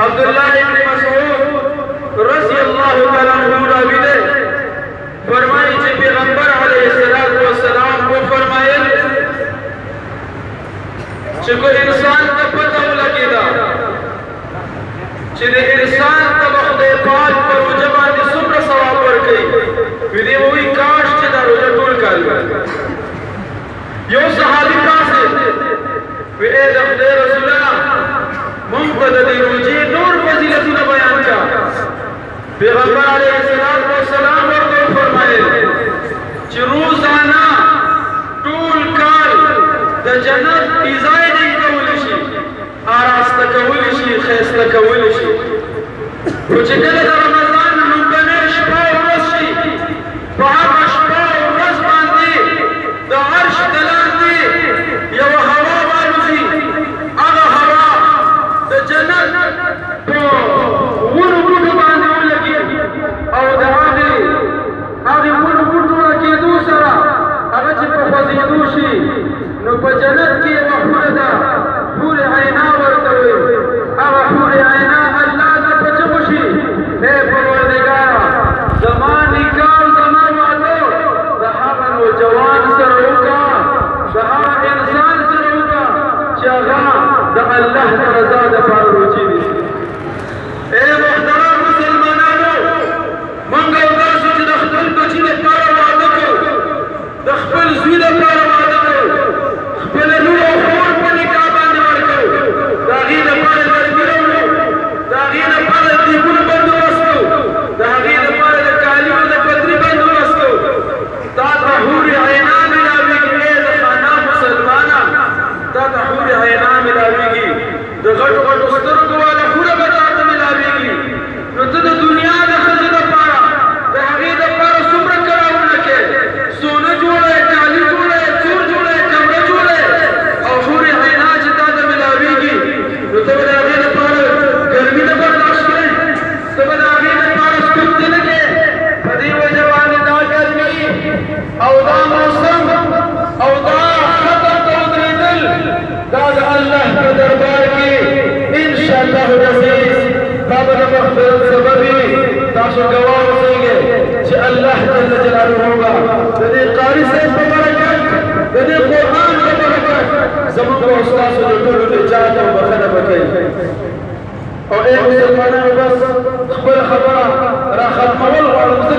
عبداللہ ابن مسعود رضی اللہ تعالیٰ عنہ راوی دے فرمائی کہ پیغمبر علیہ السلام کو فرمائے کہ کوئی انسان کا پتہ لگے دا کہ انسان کا بخدے پاک پر وجبان دی سمر ثواب پر گئی ویدے وہی کاش کہ دا روجہ ٹول کر یو صحابی کاسے وی اے دخدے رسول اللہ منقض دی روجی نور فضیلتنا بیان کا پیغمبر علیہ السلام ورکو فرمائے کہ روزانہ ٹول کال دا جنت ڈیزائننگ کولیشی آراستا کولیشی خیستا کولیشی وچکل دا رمضان نمبنے شپا ورشی پاک شپا ورش باندی دا عرش دلان دی یو ہوا والوزی اگا ہوا دا جنت تو ونو بوٹو باندی ہو لگی او دا آگی ونو بوٹو لکی دوسرا اگا چی پا فضیدوشی نو پا جنت کی وحور دا حور عینا ورطوی اگا حور عینا اللہ دا پچمشی اے پروردگارا زمانی کار زمان والو دا حقن و جوان سروکا دا حق انسان سروکا چاگا دا اللہ دا رضا دا پار روچی دیسی اے محترم مسلمانانو منگا اداسو چی دا خپل بچی دا پار وعدکو دا خپل زوی دا پار وعدکو خپل نور و خور پا نکاح باندې ورکو دا غی دا پار درگیرونو دا غی دا پار دیگون بندو رسکو دا غی دا پار دا کالیو دا پتری بندو رسکو دا حور عینا ملاویگی اے دا خانا مسلمانا دا حور عینا ملاویگی دا غٹو غٹو سترکو والا حور بطاعت ملاویگی نو تا دا دنیا دا خزی دا پارا دا غی دا پارا سمر کراؤنا کے سونا جوڑے کالی جوڑے چور جوڑے کمرہ جوڑے او حور عینا جتا دا ملاویگی نو تا دا غی دا پارا گرمی دا برداشت کریں تا دا غی دا پارا سکت دنگے فدی و جوانی دا گرمی او دا موسم او دا خطر تودری دل دا اللہ کا دربار کی انشاءاللہ عزیز بابا مغفرت سببی تاشو گواہ سنگے چھ اللہ جل جلالہ ہوگا دے قاری سے برکت دے قرآن سے برکت زمان کو استاذ جو دل نجات و بخنہ بکئی اور اے مسلمانوں بس خبر را ختمول غالب سے